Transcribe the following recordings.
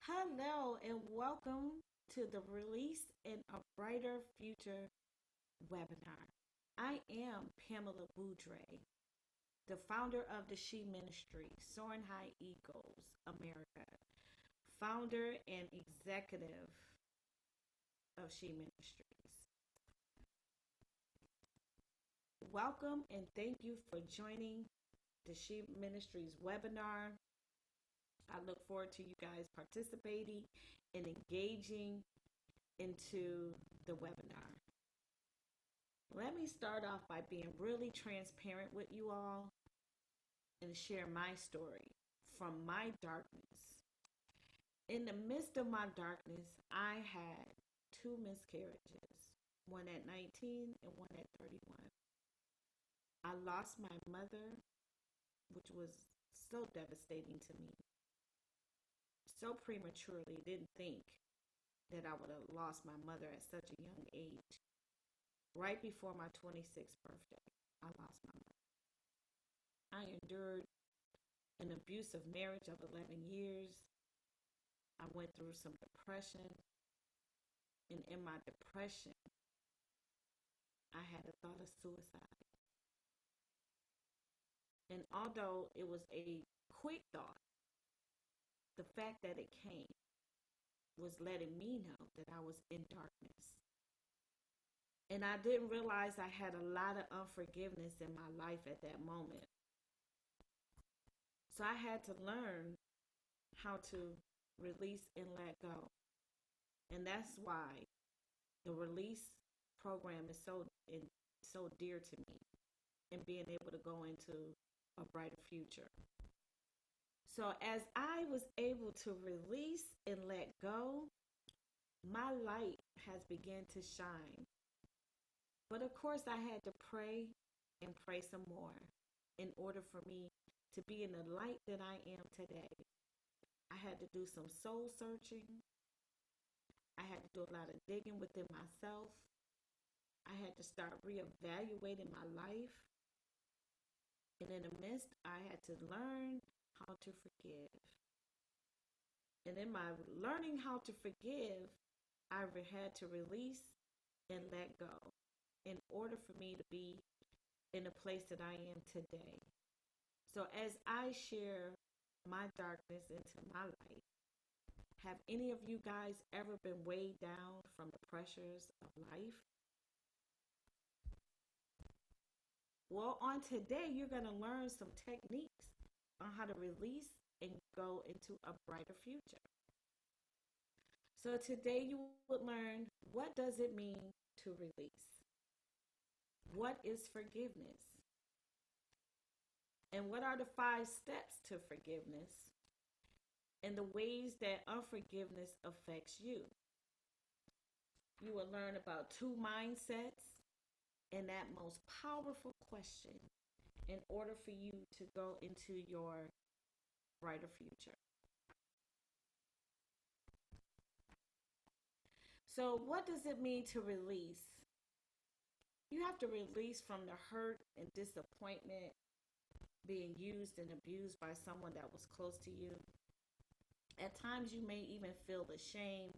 Hello and welcome to the Release in a Brighter Future webinar. I am Pamela Boudrey, the founder of the She Ministry, Soaring High Eagles America, founder and executive of She Ministries. Welcome and thank you for joining the She Ministries webinar. I look forward to you guys participating and engaging into the webinar. Let me start off by being really transparent with you all and share my story from my darkness. In the midst of my darkness, I had two miscarriages, one at 19 and one at 31. I lost my mother, which was so devastating to me. So prematurely, didn't think that I would have lost my mother at such a young age. Right before my 26th birthday, I lost my mother. I endured an abusive marriage of 11 years. I went through some depression. And in my depression, I had the thought of suicide. And although it was a quick thought, the fact that it came was letting me know that I was in darkness. And I didn't realize I had a lot of unforgiveness in my life at that moment. So I had to learn how to release and let go. And that's why the release program is so dear to me, and being able to go into a brighter future. So as I was able to release and let go, my light has begun to shine. But of course, I had to pray and pray some more in order for me to be in the light that I am today. I had to do some soul searching. I had to do a lot of digging within myself. I had to start reevaluating my life. And in the midst, I had to learn how to forgive. And in my learning how to forgive, I had to release and let go in order for me to be in the place that I am today. So as I share my darkness into my light, have any of you guys ever been weighed down from the pressures of life? Well, on today, you're going to learn some techniques on how to release and go into a brighter future. So today you would learn, what does it mean to release? What is forgiveness? And what are the 5 steps to forgiveness? And the ways that unforgiveness affects you. You will learn about 2 mindsets and that most powerful question in order for you to go into your brighter future. So what does it mean to release? You have to release from the hurt and disappointment being used and abused by someone that was close to you. At times you may even feel ashamed,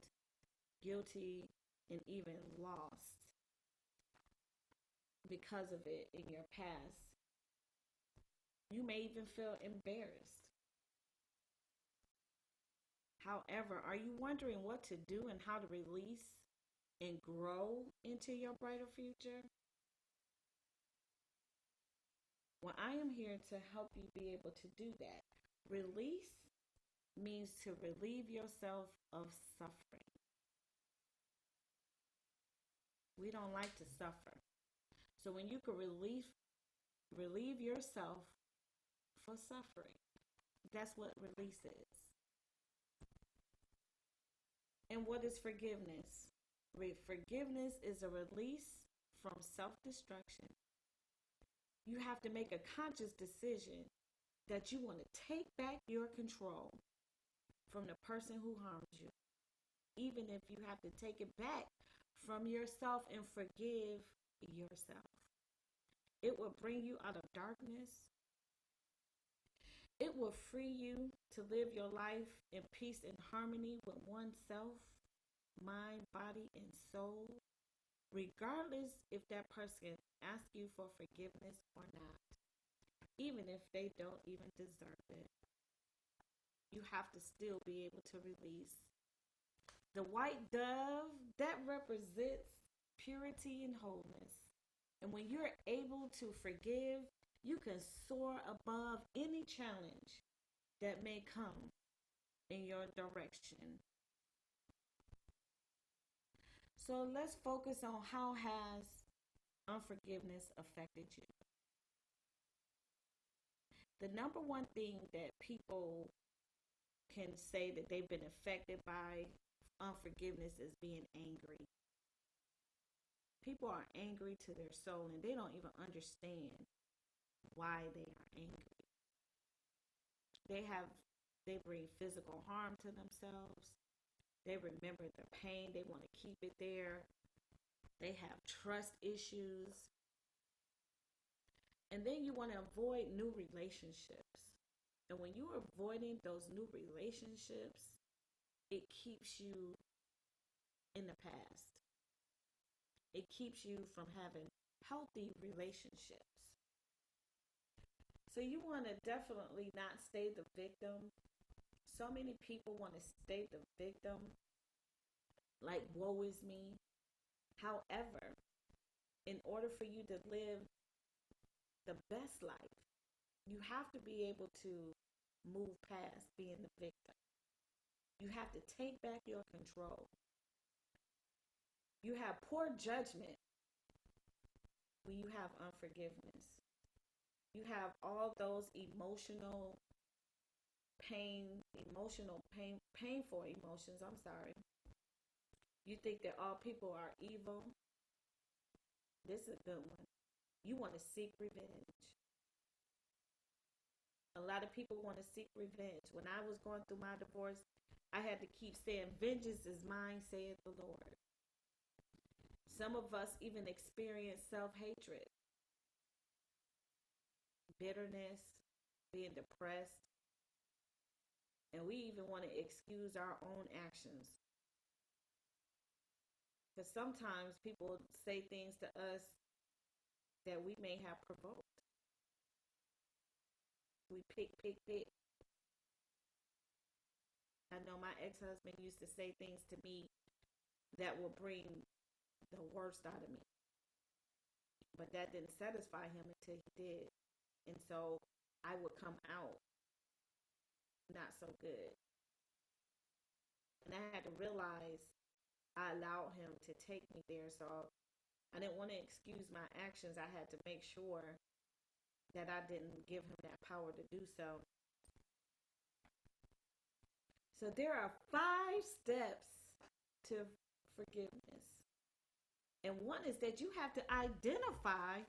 guilty, and even lost because of it in your past. You may even feel embarrassed. However, are you wondering what to do and how to release and grow into your brighter future? Well, I am here to help you be able to do that. Release means to relieve yourself of suffering. We don't like to suffer. So when you can relieve yourself for suffering, that's what release is. And what is forgiveness? Forgiveness is a release from self-destruction. You have to make a conscious decision that you want to take back your control from the person who harmed you. Even if you have to take it back from yourself and forgive yourself. It will bring you out of darkness It will free you to live your life in peace and harmony with oneself, mind, body, and soul, regardless if that person asks you for forgiveness or not, even if they don't even deserve it. You have to still be able to release. The white dove, that represents purity and wholeness. And when you're able to forgive, you can soar above any challenge that may come in your direction. So let's focus on how has unforgiveness affected you. The number one thing that people can say that they've been affected by unforgiveness is being angry. People are angry to their soul and they don't even understand why they are angry. They bring physical harm to themselves. They remember the pain, they want to keep it there. They have trust issues. And then you want to avoid new relationships. And when you're avoiding those new relationships, it keeps you in the past. It keeps you from having healthy relationships. So you want to definitely not stay the victim. So many people want to stay the victim, like woe is me. However, in order for you to live the best life, you have to be able to move past being the victim. You have to take back your control. You have poor judgment when you have unforgiveness. You have all those painful emotions. I'm sorry. You think that all people are evil. This is a good one. You want to seek revenge. A lot of people want to seek revenge. When I was going through my divorce, I had to keep saying, vengeance is mine, saith the Lord. Some of us even experience self-hatred, bitterness, being depressed, and we even want to excuse our own actions. Because sometimes people say things to us that we may have provoked. We pick. I know my ex-husband used to say things to me that will bring the worst out of me. But that didn't satisfy him until he did. And so I would come out not so good. And I had to realize I allowed him to take me there. So I didn't want to excuse my actions. I had to make sure that I didn't give him that power to do so. So there are 5 steps to forgiveness. And one is that you have to identify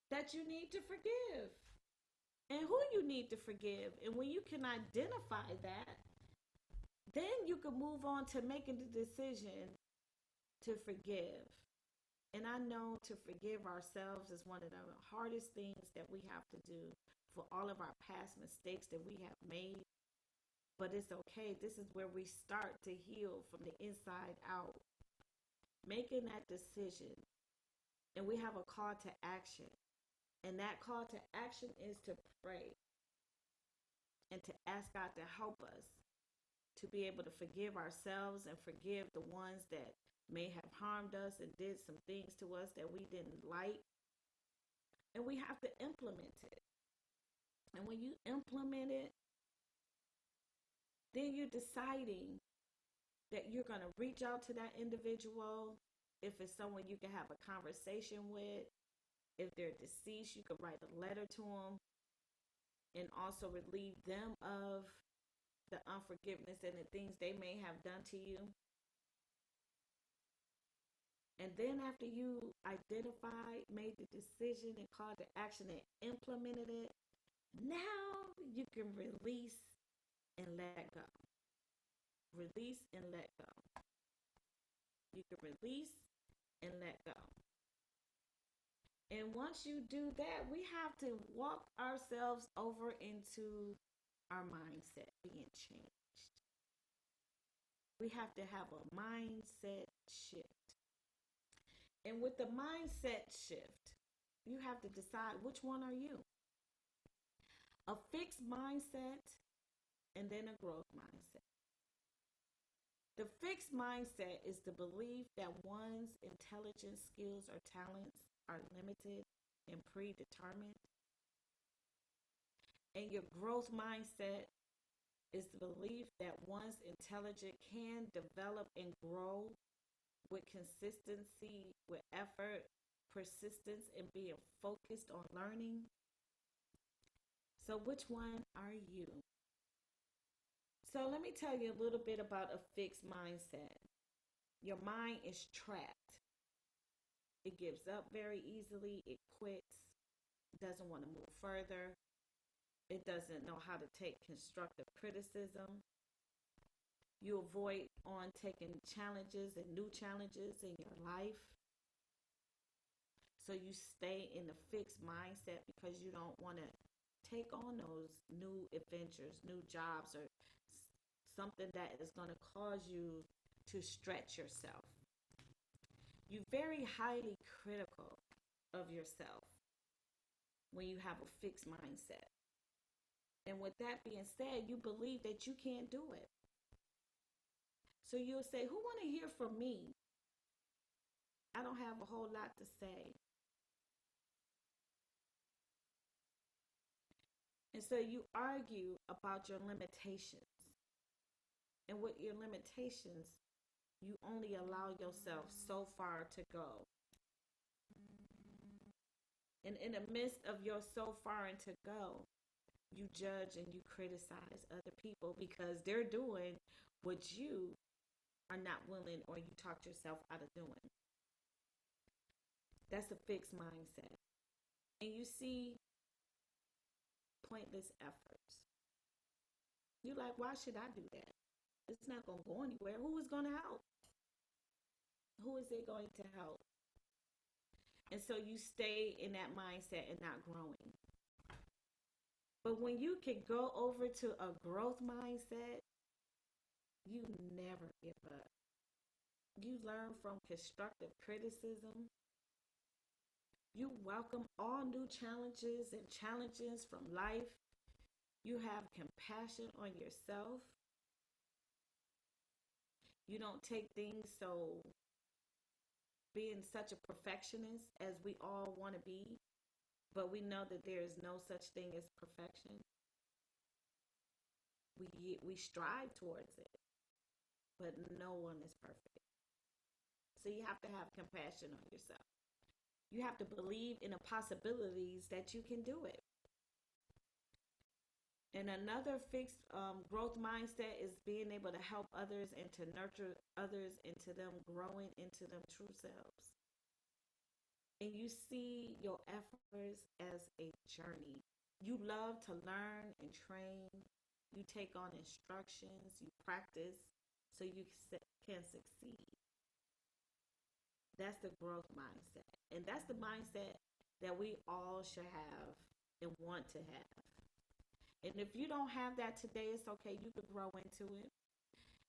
that you need to forgive and who you need to forgive. And when you can identify that, then you can move on to making the decision to forgive. And I know to forgive ourselves is one of the hardest things that we have to do for all of our past mistakes that we have made. But it's okay. This is where we start to heal from the inside out. Making that decision. And we have a call to action. And that call to action is to pray and to ask God to help us to be able to forgive ourselves and forgive the ones that may have harmed us and did some things to us that we didn't like. And we have to implement it. And when you implement it, then you're deciding that you're going to reach out to that individual. If it's someone you can have a conversation with, if they're deceased, you could write a letter to them and also relieve them of the unforgiveness and the things they may have done to you. And then after you identified, made the decision and called to action and implemented it, now you can release and let go. Release and let go. You can release and let go. And once you do that, we have to walk ourselves over into our mindset being changed. We have to have a mindset shift. And with the mindset shift, you have to decide which one are you? A fixed mindset and then a growth mindset. The fixed mindset is the belief that one's intelligence, skills, or talents are limited and predetermined. And your growth mindset is the belief that one's intelligence can develop and grow with consistency, with effort, persistence, and being focused on learning. So, which one are you? So, let me tell you a little bit about a fixed mindset. Your mind is trapped, it gives up very easily, it quits, doesn't want to move further, it doesn't know how to take constructive criticism. You avoid on taking challenges and new challenges in your life. So you stay in a fixed mindset because you don't want to take on those new adventures, new jobs, or something that is going to cause you to stretch yourself. You're very highly critical of yourself when you have a fixed mindset. And with that being said, you believe that you can't do it. So you'll say, who want to hear from me? I don't have a whole lot to say. And so you argue about your limitations. And with your limitations, you only allow yourself so far to go. And in the midst of your so far and to go, you judge and you criticize other people because they're doing what you are not willing or you talked yourself out of doing. That's a fixed mindset. And you see pointless efforts. You're like, why should I do that? It's not going to go anywhere. Who is going to help? Who is it going to help? And so you stay in that mindset and not growing. But when you can go over to a growth mindset, you never give up. You learn from constructive criticism. You welcome all new challenges and challenges from life. You have compassion on yourself. You don't take things so being such a perfectionist as we all want to be, but we know that there is no such thing as perfection. We strive towards it, but no one is perfect. So you have to have compassion on yourself. You have to believe in the possibilities that you can do it. And another fixed growth mindset is being able to help others and to nurture others into them growing into them true selves. And you see your efforts as a journey. You love to learn and train. You take on instructions. You practice so you can succeed. That's the growth mindset. And that's the mindset that we all should have and want to have. And if you don't have that today, it's okay. You can grow into it.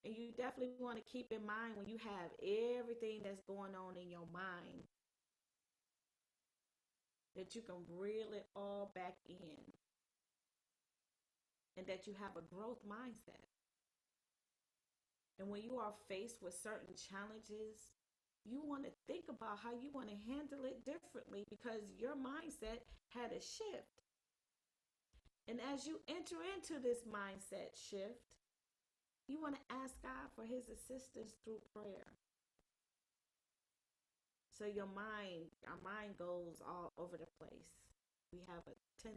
And you definitely want to keep in mind when you have everything that's going on in your mind that you can reel it all back in and that you have a growth mindset. And when you are faced with certain challenges, you want to think about how you want to handle it differently because your mindset had a shift. And as you enter into this mindset shift, you want to ask God for his assistance through prayer. So our mind goes all over the place. We have 10,000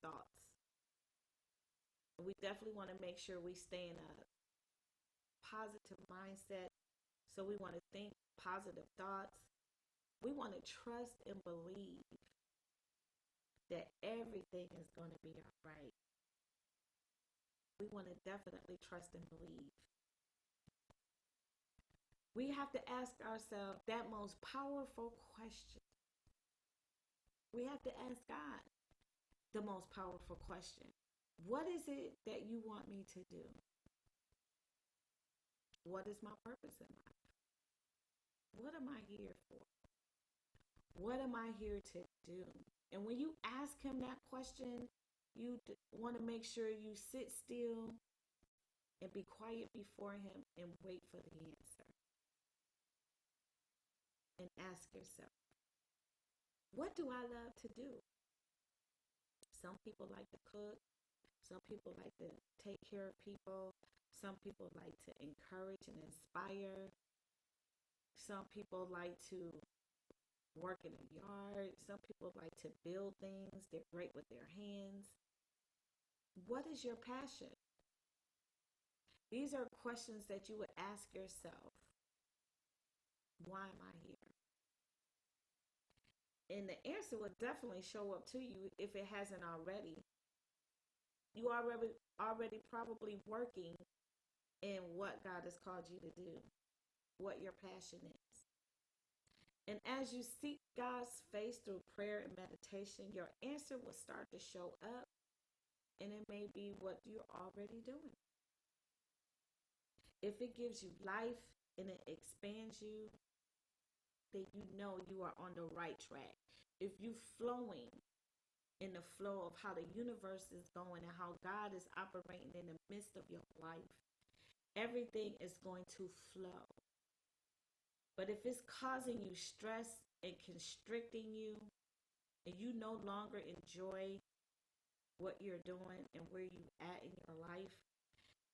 thoughts. We definitely want to make sure we stay in a positive mindset. So we want to think positive thoughts. We want to trust and believe that everything is going to be all right. We want to definitely trust and believe. We have to ask ourselves that most powerful question. We have to ask God the most powerful question. What is it that you want me to do? What is my purpose in life? What am I here for? What am I here to do? And when you ask him that question, you want to make sure you sit still and be quiet before him and wait for the answer. And ask yourself, what do I love to do? Some people like to cook. Some people like to take care of people. Some people like to encourage and inspire. Some people like to work in a yard. Some people like to build things. They're great with their hands. What is your passion? These are questions that you would ask yourself. Why am I here? And the answer will definitely show up to you if it hasn't already. You already probably working in what God has called you to do, what your passion is. And as you seek God's face through prayer and meditation, your answer will start to show up, and it may be what you're already doing. If it gives you life and it expands you, then you know you are on the right track. If you're flowing in the flow of how the universe is going and how God is operating in the midst of your life, everything is going to flow. But if it's causing you stress and constricting you, and you no longer enjoy what you're doing and where you at in your life,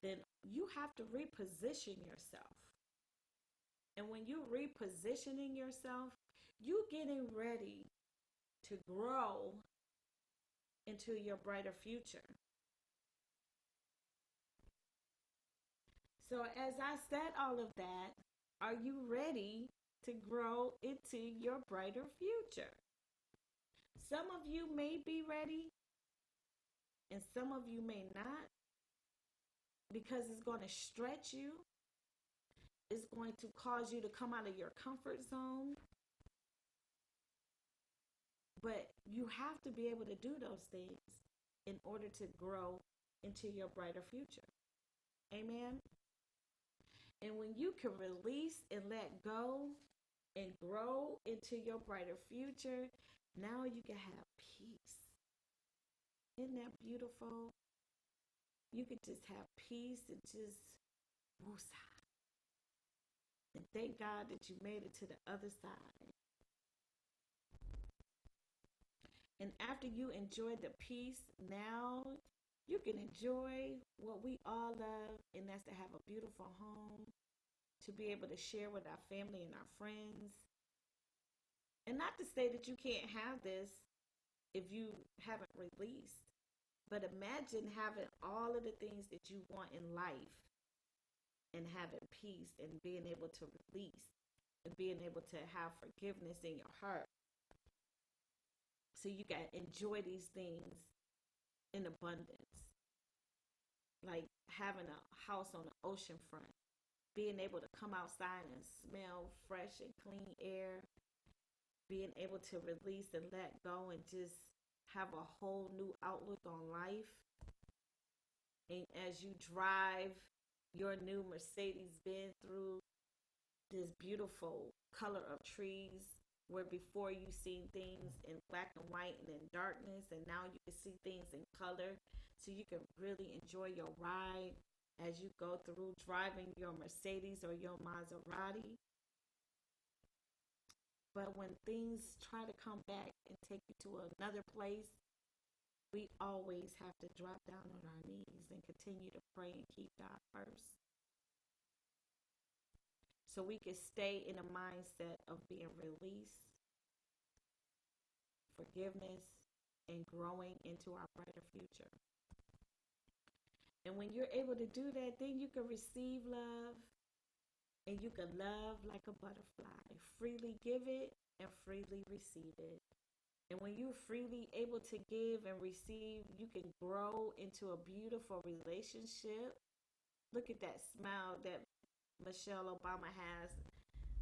then you have to reposition yourself. And when you're repositioning yourself, you getting ready to grow into your brighter future. So as I said all of that, are you ready to grow into your brighter future? Some of you may be ready and some of you may not, because it's going to stretch you. It's going to cause you to come out of your comfort zone. But you have to be able to do those things in order to grow into your brighter future. Amen. And when you can release and let go and grow into your brighter future, now you can have peace. Isn't that beautiful? You can just have peace and just woosah. And thank God that you made it to the other side. And after you enjoy the peace, now you can enjoy what we all love, and that's to have a beautiful home, to be able to share with our family and our friends. And not to say that you can't have this if you haven't released, but imagine having all of the things that you want in life and having peace and being able to release and being able to have forgiveness in your heart. So you can enjoy these things in abundance. Like having a house on the ocean front, being able to come outside and smell fresh and clean air, being able to release and let go and just have a whole new outlook on life. And as you drive your new Mercedes Benz through this beautiful color of trees, where before you seen things in black and white and in darkness, and now you can see things in color, so you can really enjoy your ride as you go through driving your Mercedes or your Maserati. But when things try to come back and take you to another place, we always have to drop down on our knees and continue to pray and keep God first, so we can stay in a mindset of being released, forgiveness, and growing into our brighter future. And when you're able to do that, then you can receive love, and you can love like a butterfly. Freely give it and freely receive it. And when you're freely able to give and receive, you can grow into a beautiful relationship. Look at that smile that Michelle Obama has,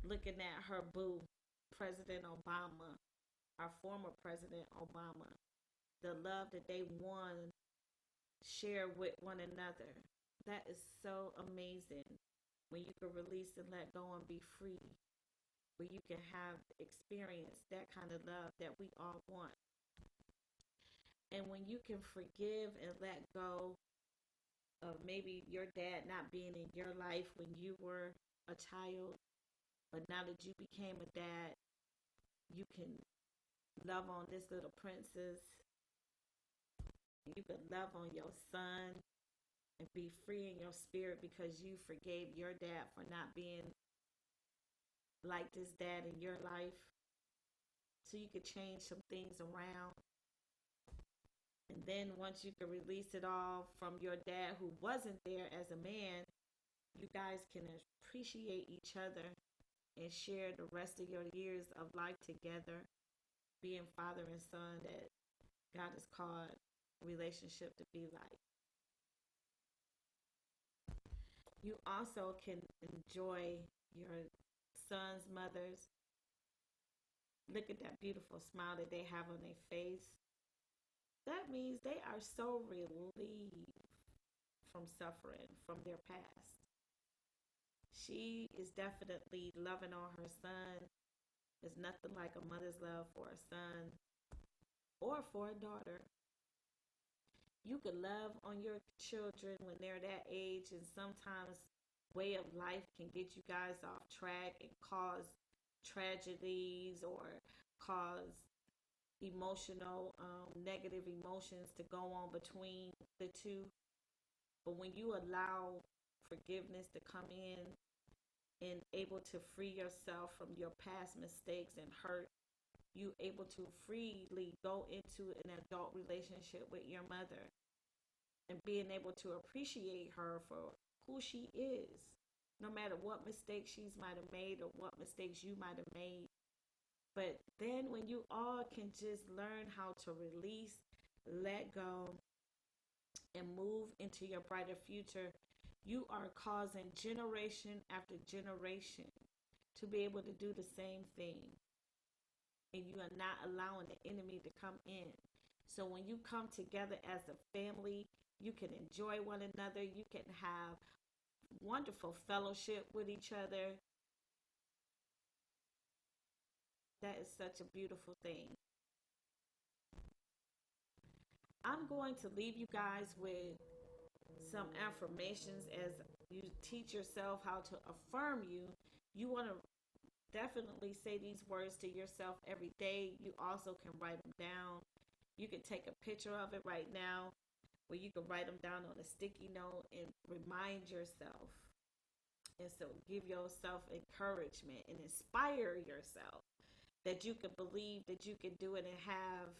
looking at her boo, President Obama, our former President Obama, the love that they won, share with one another. That is so amazing when you can release and let go and be free, where you can have experience that kind of love that we all want. And when you can forgive and let go of maybe your dad not being in your life when you were a child, but now that you became a dad, you can love on this little princess. You can love on your son and be free in your spirit because you forgave your dad for not being like this dad in your life. So you could change some things around. And then once you can release it all from your dad who wasn't there as a man, you guys can appreciate each other and share the rest of your years of life together, being father and son that God has called relationship to be like. You also can enjoy your son's mothers. Look at that beautiful smile that they have on their face. That means they are so relieved from suffering from their past. She is definitely loving on her son. There's nothing like a mother's love for a son or for a daughter. You can love on your children when they're that age, and sometimes way of life can get you guys off track and cause tragedies or cause emotional negative emotions to go on between the two. But when you allow forgiveness to come in and able to free yourself from your past mistakes and hurt, you able to freely go into an adult relationship with your mother and being able to appreciate her for who she is, no matter what mistakes she's might have made or what mistakes you might have made. But then when you all can just learn how to release, let go, and move into your brighter future, you are causing generation after generation to be able to do the same thing. And you are not allowing the enemy to come in. So when you come together as a family, you can enjoy one another. You can have wonderful fellowship with each other. That is such a beautiful thing. I'm going to leave you guys with some affirmations as you teach yourself how to affirm you. You want to definitely say these words to yourself every day. You also can write them down. You can take a picture of it right now, where you can write them down on a sticky note and remind yourself. And so give yourself encouragement and inspire yourself that you can believe that you can do it and have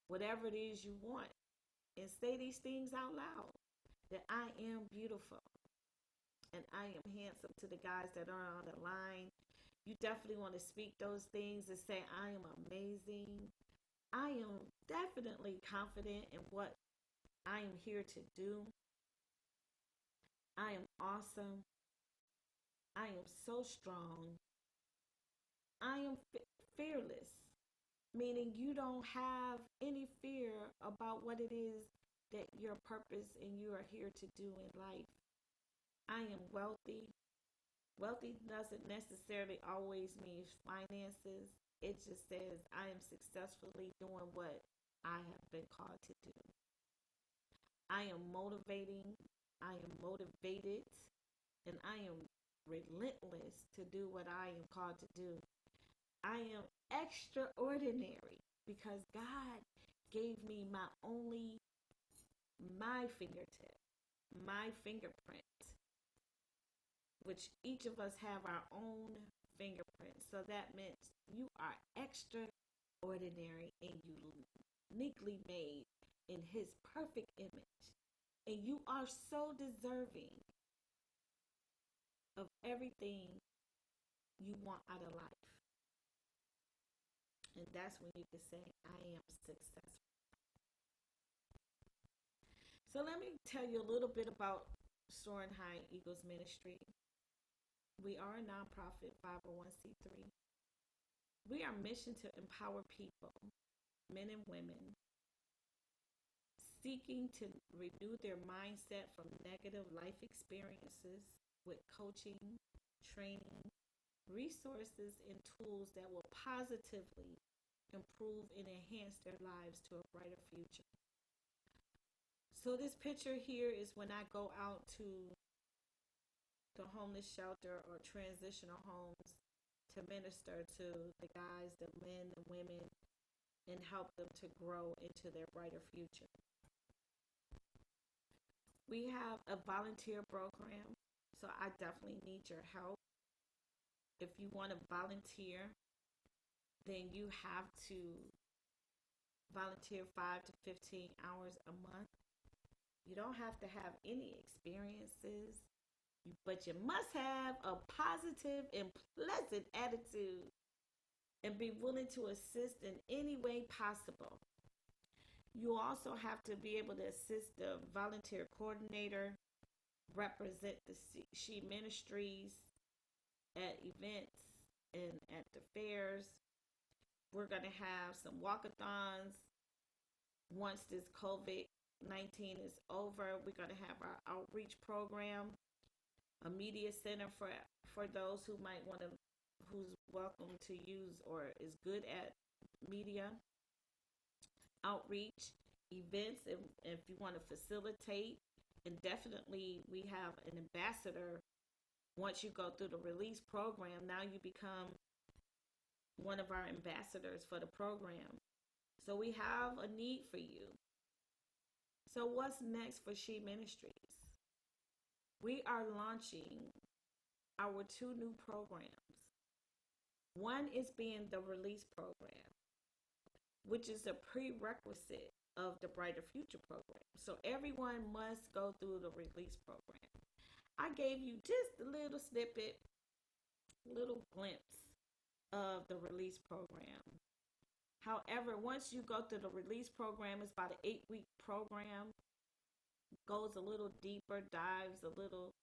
whatever it is you want. And say these things out loud, that I am beautiful and I am handsome, to the guys that are on the line. You definitely want to speak those things and say, I am amazing. I am definitely confident in what I am here to do. I am awesome. I am so strong. I am fearless, meaning you don't have any fear about what it is that your purpose and you are here to do in life. I am wealthy. Wealthy doesn't necessarily always mean finances. It just says I am successfully doing what I have been called to do. I am motivating. I am motivated. And I am relentless to do what I am called to do. I am extraordinary because God gave me my fingertip, my fingerprint, which each of us have our own fingerprint. So that meant you are extraordinary and uniquely made in his perfect image. And you are so deserving of everything you want out of life. And that's when you can say, I am successful. So let me tell you a little bit about Soaring High Eagles Ministry. We are a nonprofit 501c3. We are mission to empower people, men and women, seeking to renew their mindset from negative life experiences with coaching, training, resources, and tools that will positively improve and enhance their lives to a brighter future. So, this picture here is when I go out to the homeless shelter or transitional homes to minister to the guys, the men, the women, and help them to grow into their brighter future. We have a volunteer program, so I definitely need your help. If you want to volunteer, then you have to volunteer 5 to 15 hours a month. You don't have to have any experiences, but you must have a positive and pleasant attitude and be willing to assist in any way possible. You also have to be able to assist the volunteer coordinator, represent the She Ministries at events and at the fairs. We're going to have some walkathons once this COVID-19 is over. We're going to have our outreach program, a media center for those who might want to, who's welcome to use or is good at media outreach, events, and if you want to facilitate. And definitely we have an ambassador. Once you go through the release program, now you become one of our ambassadors for the program. So we have a need for you. So what's next for She Ministries? We are launching our two new programs. One is being the release program, which is a prerequisite of the Brighter Future program. So everyone must go through the release program. I gave you just a little snippet, little glimpse of the release program. However, once you go through the release program, it's about an 8-week program, goes a little deeper, dives a little,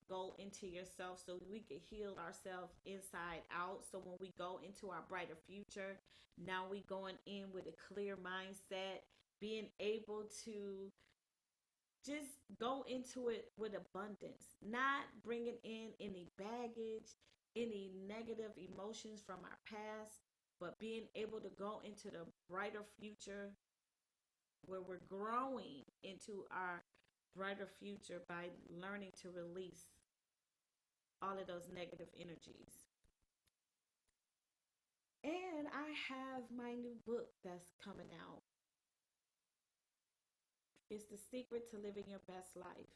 go into yourself so we can heal ourselves inside out. So when we go into our brighter future, now we going in with a clear mindset, being able to just go into it with abundance, not bringing in any baggage, any negative emotions from our past, but being able to go into the brighter future where we're growing into our brighter future by learning to release all of those negative energies. And I have my new book that's coming out. It's The Secret to Living Your Best Life.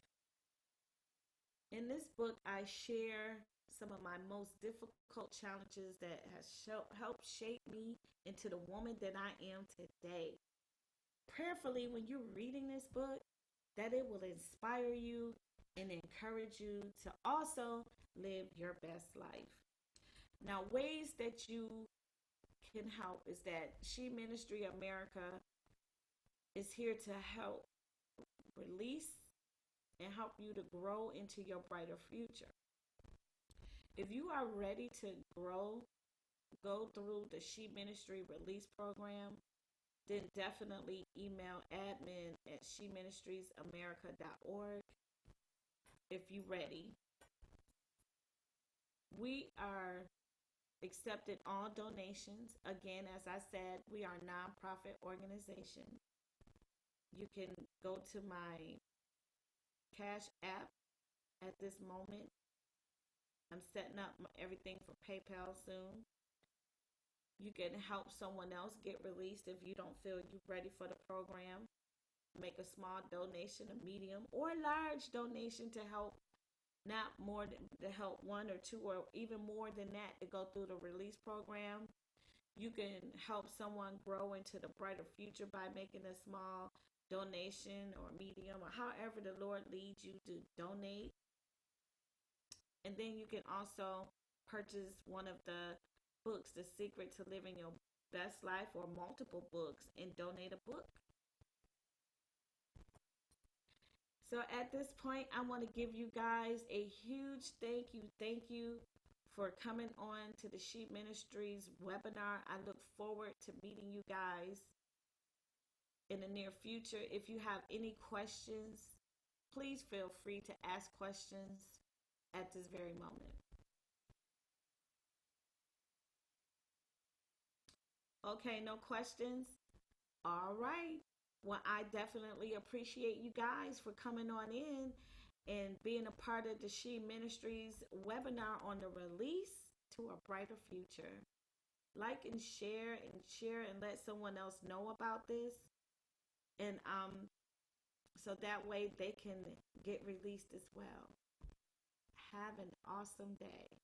In this book, I share some of my most difficult challenges that has helped shape me into the woman that I am today. Prayerfully, when you're reading this book, that it will inspire you and encourage you to also live your best life. Now, ways that you can help is that She Ministry America is here to help release and help you to grow into your brighter future. If you are ready to grow, go through the She Ministry Release Program, then definitely email admin@sheministriesamerica.org if you're ready. We are accepting all donations. Again, as I said, we are a nonprofit organization. You can go to my Cash App at this moment. I'm setting up everything for PayPal soon. You can help someone else get released if you don't feel you're ready for the program. Make a small donation, a medium or large donation to help, not more than to help one or two or even more than that to go through the release program. You can help someone grow into the brighter future by making a small donation or medium or however the Lord leads you to donate. And then you can also purchase one of the books, The Secret to Living Your Best Life, or multiple books, and donate a book. So at this point, I want to give you guys a huge thank you for coming on to the She Ministries webinar. I look forward to meeting you guys in the near future. If you have any questions, please feel free to ask questions at this very moment. Okay, no questions? All right. Well, I definitely appreciate you guys for coming on in and being a part of the She Ministries webinar on the release to a brighter future. Like and share and let someone else know about this. And so that way they can get released as well. Have an awesome day.